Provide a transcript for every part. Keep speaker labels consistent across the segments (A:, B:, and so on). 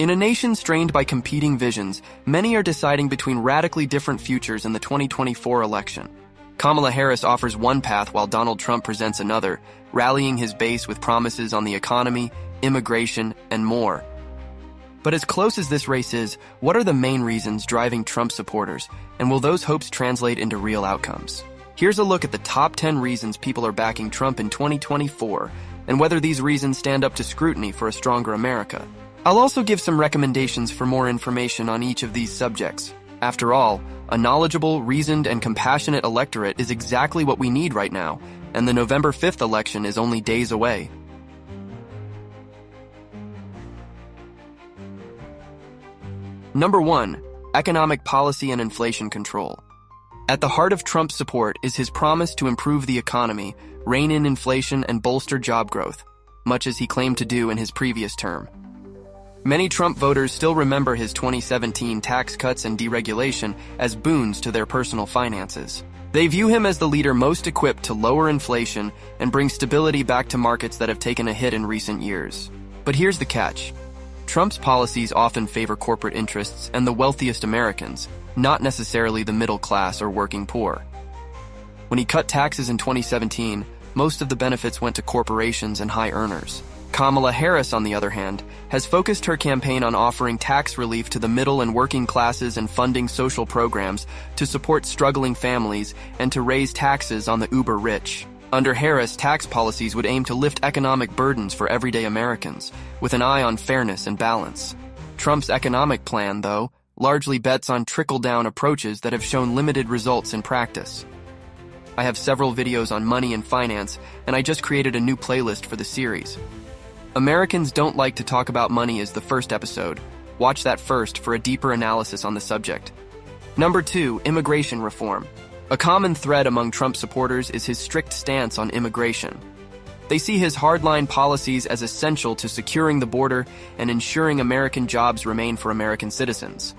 A: In a nation strained by competing visions, many are deciding between radically different futures in the 2024 election. Kamala Harris offers one path while Donald Trump presents another, rallying his base with promises on the economy, immigration, and more. But as close as this race is, what are the main reasons driving Trump supporters, and will those hopes translate into real outcomes? Here's a look at the top 10 reasons people are backing Trump in 2024, and whether these reasons stand up to scrutiny for a stronger America. I'll also give some recommendations for more information on each of these subjects. After all, a knowledgeable, reasoned, and compassionate electorate is exactly what we need right now, and the November 5th election is only days away. Number 1. Economic policy and inflation control. At the heart of Trump's support is his promise to improve the economy, rein in inflation, and bolster job growth, much as he claimed to do in his previous term. Many Trump voters still remember his 2017 tax cuts and deregulation as boons to their personal finances. They view him as the leader most equipped to lower inflation and bring stability back to markets that have taken a hit in recent years. But here's the catch. Trump's policies often favor corporate interests and the wealthiest Americans, not necessarily the middle class or working poor. When he cut taxes in 2017, most of the benefits went to corporations and high earners. Kamala Harris, on the other hand, has focused her campaign on offering tax relief to the middle and working classes and funding social programs to support struggling families and to raise taxes on the uber-rich. Under Harris, tax policies would aim to lift economic burdens for everyday Americans, with an eye on fairness and balance. Trump's economic plan, though, largely bets on trickle-down approaches that have shown limited results in practice. I have several videos on money and finance, and I just created a new playlist for the series. Americans Don't Like to Talk About Money is the first episode. Watch that first for a deeper analysis on the subject. Number 2. Immigration reform. A common thread among Trump supporters is his strict stance on immigration. They see his hardline policies as essential to securing the border and ensuring American jobs remain for American citizens.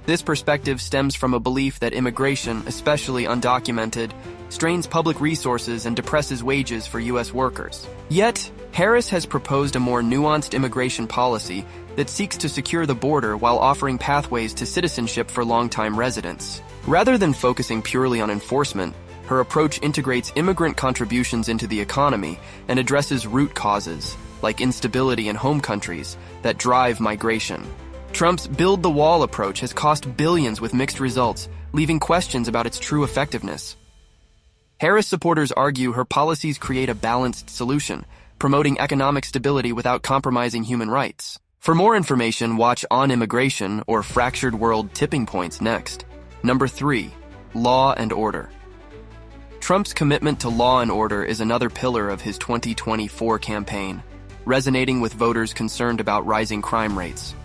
A: This perspective stems from a belief that immigration, especially undocumented, strains public resources and depresses wages for U.S. workers. Yet, Harris has proposed a more nuanced immigration policy that seeks to secure the border while offering pathways to citizenship for long-time residents. Rather than focusing purely on enforcement, her approach integrates immigrant contributions into the economy and addresses root causes, like instability in home countries, that drive migration. Trump's Build the Wall approach has cost billions with mixed results, leaving questions about its true effectiveness. Harris supporters argue her policies create a balanced solution, promoting economic stability without compromising human rights. For more information, watch On Immigration or Fractured World Tipping Points next. Number 3. Law and order. Trump's commitment to law and order is another pillar of his 2024 campaign, resonating with voters concerned about rising crime rates.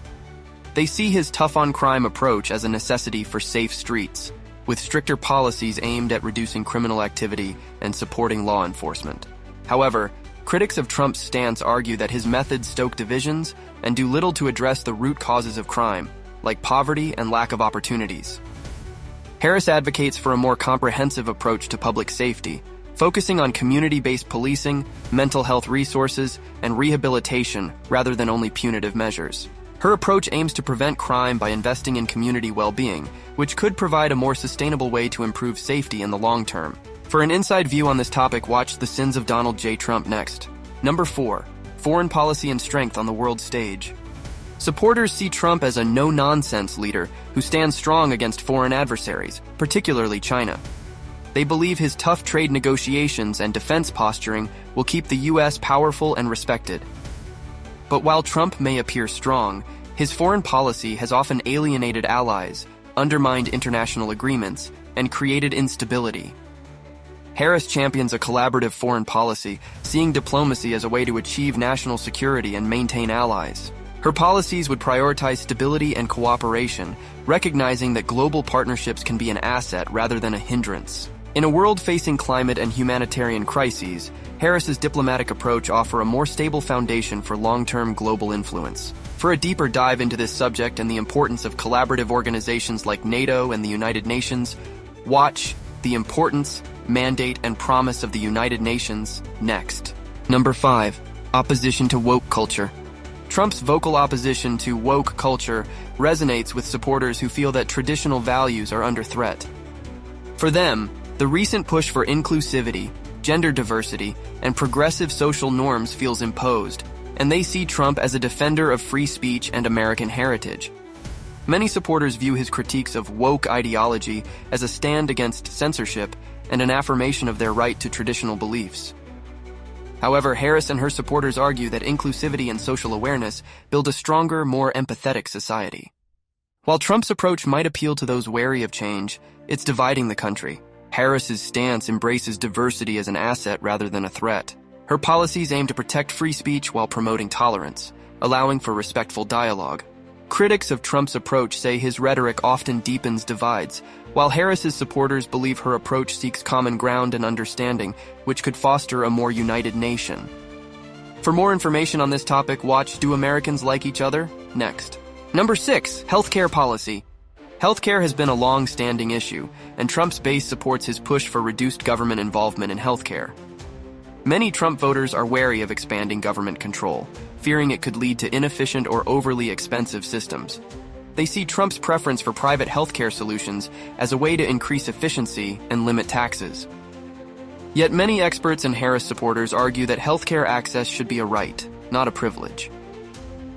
A: They see his tough-on-crime approach as a necessity for safe streets, with stricter policies aimed at reducing criminal activity and supporting law enforcement. However, critics of Trump's stance argue that his methods stoke divisions and do little to address the root causes of crime, like poverty and lack of opportunities. Harris advocates for a more comprehensive approach to public safety, focusing on community-based policing, mental health resources, and rehabilitation rather than only punitive measures. Her approach aims to prevent crime by investing in community well-being, which could provide a more sustainable way to improve safety in the long term. For an inside view on this topic, watch The Sins of Donald J. Trump next. Number 4. Foreign policy and strength on the world stage. Supporters see Trump as a no-nonsense leader who stands strong against foreign adversaries, particularly China. They believe his tough trade negotiations and defense posturing will keep the U.S. powerful and respected. But while Trump may appear strong, his foreign policy has often alienated allies, undermined international agreements, and created instability. Harris champions a collaborative foreign policy, seeing diplomacy as a way to achieve national security and maintain allies. Her policies would prioritize stability and cooperation, recognizing that global partnerships can be an asset rather than a hindrance. In a world facing climate and humanitarian crises, Harris's diplomatic approach offers a more stable foundation for long-term global influence. For a deeper dive into this subject and the importance of collaborative organizations like NATO and the United Nations, watch The Importance, Mandate, and Promise of the United Nations next. Number 5. Opposition to woke culture. Trump's vocal opposition to woke culture resonates with supporters who feel that traditional values are under threat. For them, the recent push for inclusivity, gender diversity, and progressive social norms feels imposed, and they see Trump as a defender of free speech and American heritage. Many supporters view his critiques of woke ideology as a stand against censorship and an affirmation of their right to traditional beliefs. However, Harris and her supporters argue that inclusivity and social awareness build a stronger, more empathetic society. While Trump's approach might appeal to those wary of change, it's dividing the country. Harris's stance embraces diversity as an asset rather than a threat. Her policies aim to protect free speech while promoting tolerance, allowing for respectful dialogue. Critics of Trump's approach say his rhetoric often deepens divides, while Harris's supporters believe her approach seeks common ground and understanding, which could foster a more united nation. For more information on this topic, watch Do Americans Like Each Other? Next. Number 6. Healthcare policy. Healthcare has been a long-standing issue, and Trump's base supports his push for reduced government involvement in healthcare. Many Trump voters are wary of expanding government control, fearing it could lead to inefficient or overly expensive systems. They see Trump's preference for private healthcare solutions as a way to increase efficiency and limit taxes. Yet many experts and Harris supporters argue that healthcare access should be a right, not a privilege.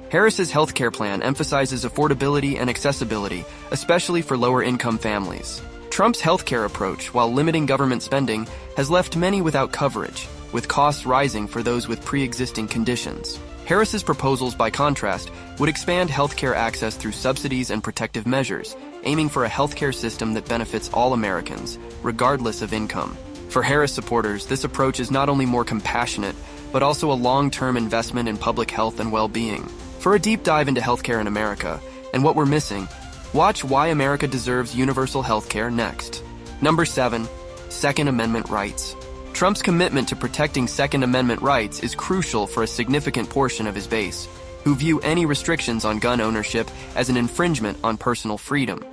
A: Harris's healthcare plan emphasizes affordability and accessibility, especially for lower-income families. Trump's healthcare approach, while limiting government spending, has left many without coverage, with costs rising for those with pre-existing conditions. Harris's proposals, by contrast, would expand healthcare access through subsidies and protective measures, aiming for a healthcare system that benefits all Americans, regardless of income. For Harris supporters, this approach is not only more compassionate, but also a long-term investment in public health and well-being. For a deep dive into healthcare in America, and what we're missing, watch Why America Deserves Universal Healthcare next. Number 7. Second Amendment rights. Trump's commitment to protecting Second Amendment rights is crucial for a significant portion of his base, who view any restrictions on gun ownership as an infringement on personal freedom.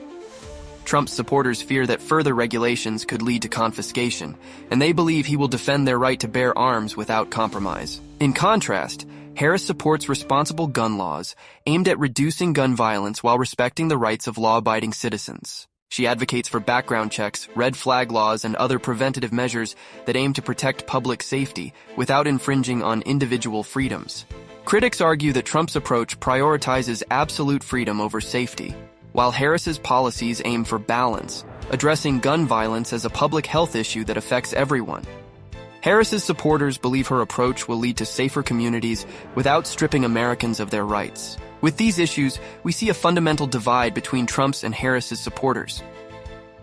A: Trump's supporters fear that further regulations could lead to confiscation, and they believe he will defend their right to bear arms without compromise. In contrast, Harris supports responsible gun laws aimed at reducing gun violence while respecting the rights of law-abiding citizens. She advocates for background checks, red flag laws, and other preventative measures that aim to protect public safety without infringing on individual freedoms. Critics argue that Trump's approach prioritizes absolute freedom over safety, while Harris's policies aim for balance, addressing gun violence as a public health issue that affects everyone. Harris's supporters believe her approach will lead to safer communities without stripping Americans of their rights. With these issues, we see a fundamental divide between Trump's and Harris's supporters.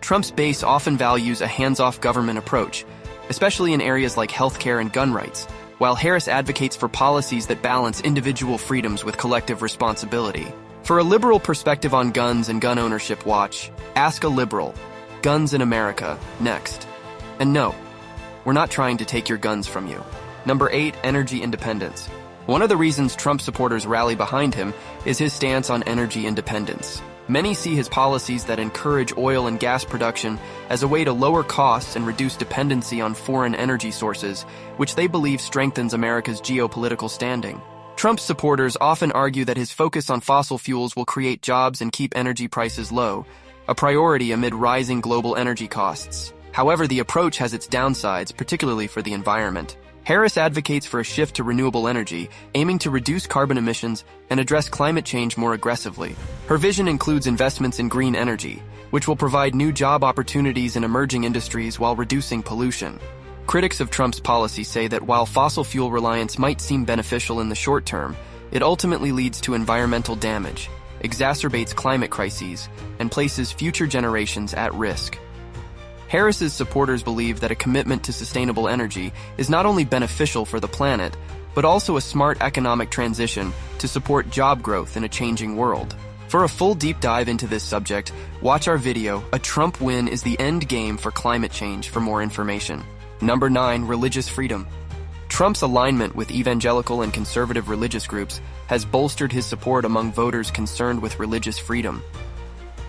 A: Trump's base often values a hands-off government approach, especially in areas like healthcare and gun rights, while Harris advocates for policies that balance individual freedoms with collective responsibility. For a liberal perspective on guns and gun ownership, watch Ask a Liberal, Guns in America, next. And no, we're not trying to take your guns from you. Number 8, energy independence. One of the reasons Trump supporters rally behind him is his stance on energy independence. Many see his policies that encourage oil and gas production as a way to lower costs and reduce dependency on foreign energy sources, which they believe strengthens America's geopolitical standing. Trump's supporters often argue that his focus on fossil fuels will create jobs and keep energy prices low, a priority amid rising global energy costs. However, the approach has its downsides, particularly for the environment. Harris advocates for a shift to renewable energy, aiming to reduce carbon emissions and address climate change more aggressively. Her vision includes investments in green energy, which will provide new job opportunities in emerging industries while reducing pollution. Critics of Trump's policy say that while fossil fuel reliance might seem beneficial in the short term, it ultimately leads to environmental damage, exacerbates climate crises, and places future generations at risk. Harris's supporters believe that a commitment to sustainable energy is not only beneficial for the planet, but also a smart economic transition to support job growth in a changing world. For a full deep dive into this subject, watch our video, A Trump Win is the End Game for Climate Change, for more information. Number 9, religious freedom. Trump's alignment with evangelical and conservative religious groups has bolstered his support among voters concerned with religious freedom.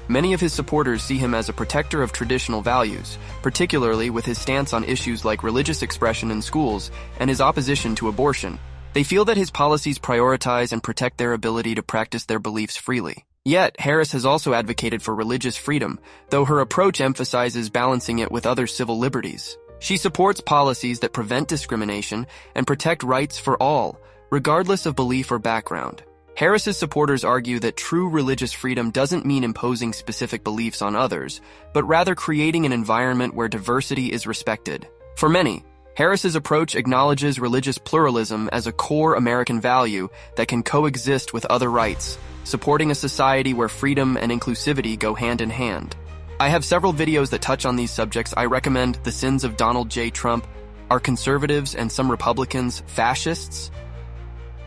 A: Many of his supporters see him as a protector of traditional values, particularly with his stance on issues like religious expression in schools and his opposition to abortion. They feel that his policies prioritize and protect their ability to practice their beliefs freely. Yet, Harris has also advocated for religious freedom, though her approach emphasizes balancing it with other civil liberties. She supports policies that prevent discrimination and protect rights for all, regardless of belief or background. Harris's supporters argue that true religious freedom doesn't mean imposing specific beliefs on others, but rather creating an environment where diversity is respected. For many, Harris's approach acknowledges religious pluralism as a core American value that can coexist with other rights, supporting a society where freedom and inclusivity go hand in hand. I have several videos that touch on these subjects. I recommend The Sins of Donald J. Trump, Are Conservatives and Some Republicans Fascists?,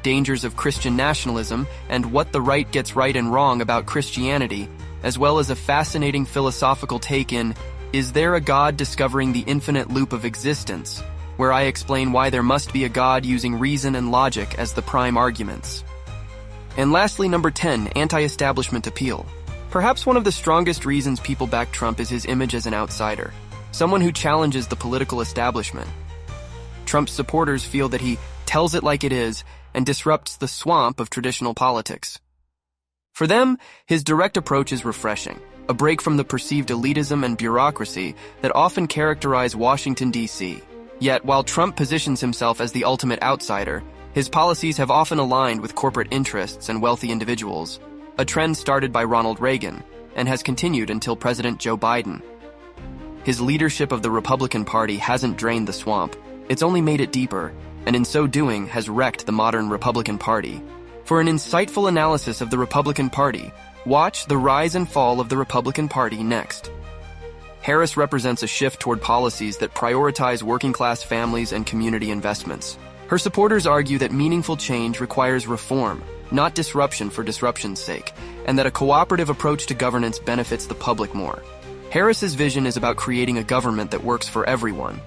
A: Dangers of Christian Nationalism, and What the Right Gets Right and Wrong About Christianity, as well as a fascinating philosophical take in Is There a God Discovering the Infinite Loop of Existence?, where I explain why there must be a God using reason and logic as the prime arguments. And lastly, number 10, anti-establishment appeal. Perhaps one of the strongest reasons people back Trump is his image as an outsider, someone who challenges the political establishment. Trump's supporters feel that he tells it like it is and disrupts the swamp of traditional politics. For them, his direct approach is refreshing, a break from the perceived elitism and bureaucracy that often characterize Washington, D.C. Yet, while Trump positions himself as the ultimate outsider, his policies have often aligned with corporate interests and wealthy individuals, a trend started by Ronald Reagan and has continued until President Joe Biden. His leadership of the Republican Party hasn't drained the swamp, it's only made it deeper, and in so doing has wrecked the modern Republican Party. For an insightful analysis of the Republican Party, watch The Rise and Fall of the Republican Party next. Harris represents a shift toward policies that prioritize working-class families and community investments. Her supporters argue that meaningful change requires reform, not disruption for disruption's sake, and that a cooperative approach to governance benefits the public more. Harris's vision is about creating a government that works for everyone,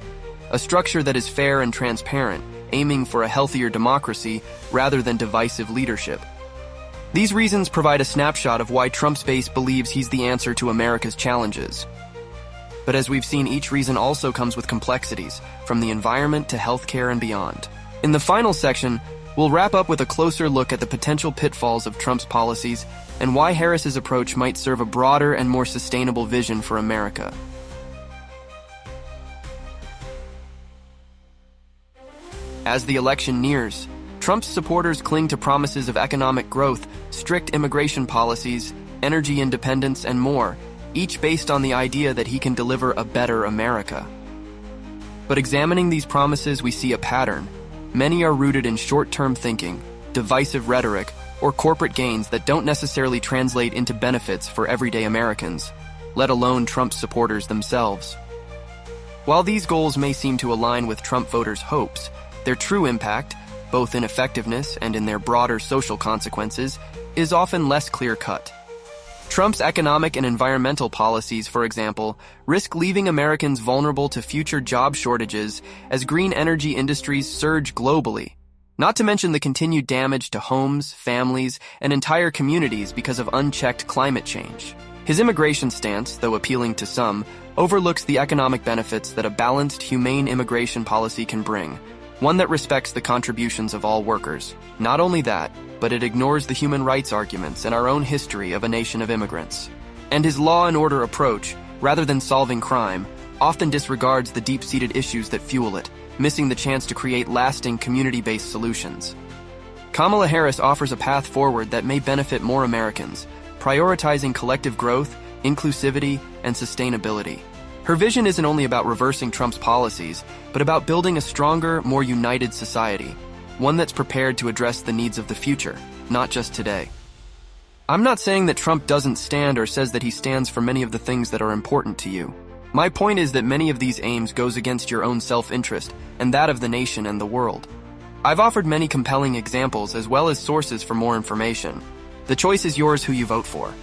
A: a structure that is fair and transparent, aiming for a healthier democracy rather than divisive leadership. These reasons provide a snapshot of why Trump's base believes he's the answer to America's challenges. But as we've seen, each reason also comes with complexities, from the environment to healthcare and beyond. In the final section, we'll wrap up with a closer look at the potential pitfalls of Trump's policies and why Harris's approach might serve a broader and more sustainable vision for America. As the election nears, Trump's supporters cling to promises of economic growth, strict immigration policies, energy independence, and more, each based on the idea that he can deliver a better America. But examining these promises, we see a pattern. Many are rooted in short-term thinking, divisive rhetoric, or corporate gains that don't necessarily translate into benefits for everyday Americans, let alone Trump's supporters themselves. While these goals may seem to align with Trump voters' hopes, their true impact, both in effectiveness and in their broader social consequences, is often less clear-cut. Trump's economic and environmental policies, for example, risk leaving Americans vulnerable to future job shortages as green energy industries surge globally, not to mention the continued damage to homes, families, and entire communities because of unchecked climate change. His immigration stance, though appealing to some, overlooks the economic benefits that a balanced, humane immigration policy can bring, one that respects the contributions of all workers. Not only that, but it ignores the human rights arguments and our own history of a nation of immigrants. And his law and order approach, rather than solving crime, often disregards the deep-seated issues that fuel it, missing the chance to create lasting community-based solutions. Kamala Harris offers a path forward that may benefit more Americans, prioritizing collective growth, inclusivity, and sustainability. Her vision isn't only about reversing Trump's policies, but about building a stronger, more united society, one that's prepared to address the needs of the future, not just today. I'm not saying that Trump doesn't stand or says that he stands for many of the things that are important to you. My point is that many of these aims goes against your own self-interest and that of the nation and the world. I've offered many compelling examples as well as sources for more information. The choice is yours who you vote for.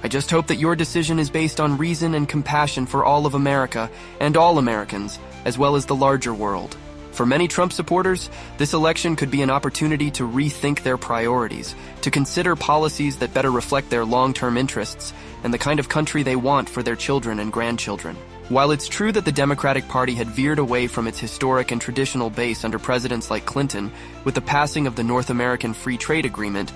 A: I just hope that your decision is based on reason and compassion for all of America and all Americans, as well as the larger world. For many Trump supporters, this election could be an opportunity to rethink their priorities, to consider policies that better reflect their long-term interests and the kind of country they want for their children and grandchildren. While it's true that the Democratic Party had veered away from its historic and traditional base under presidents like Clinton with the passing of the North American Free Trade Agreement,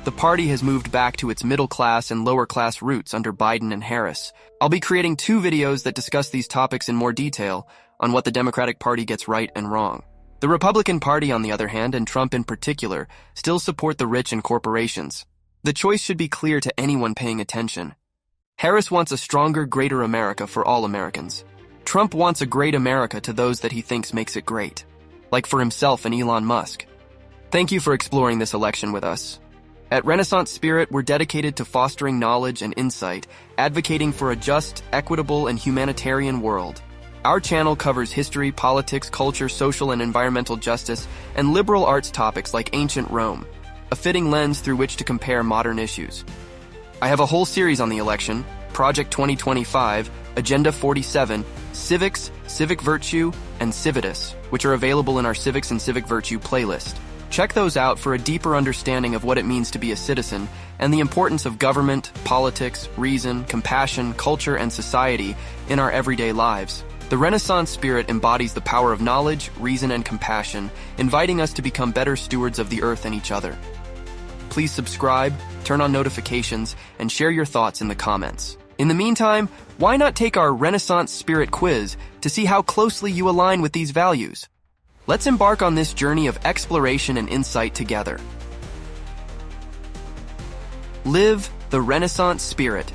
A: the party has moved back to its middle-class and lower-class roots under Biden and Harris. I'll be creating 2 videos that discuss these topics in more detail on what the Democratic Party gets right and wrong. The Republican Party, on the other hand, and Trump in particular, still support the rich and corporations. The choice should be clear to anyone paying attention. Harris wants a stronger, greater America for all Americans. Trump wants a great America to those that he thinks makes it great, like for himself and Elon Musk. Thank you for exploring this election with us. At Renaissance Spirit, we're dedicated to fostering knowledge and insight, advocating for a just, equitable, and humanitarian world. Our channel covers history, politics, culture, social and environmental justice, and liberal arts topics like ancient Rome, a fitting lens through which to compare modern issues. I have a whole series on the election, Project 2025, Agenda 47, Civics, Civic Virtue, and Civitas, which are available in our Civics and Civic Virtue playlist. Check those out for a deeper understanding of what it means to be a citizen and the importance of government, politics, reason, compassion, culture, and society in our everyday lives. The Renaissance Spirit embodies the power of knowledge, reason, and compassion, inviting us to become better stewards of the earth and each other. Please subscribe, turn on notifications, and share your thoughts in the comments. In the meantime, why not take our Renaissance Spirit quiz to see how closely you align with these values? Let's embark on this journey of exploration and insight together. Live the Renaissance Spirit.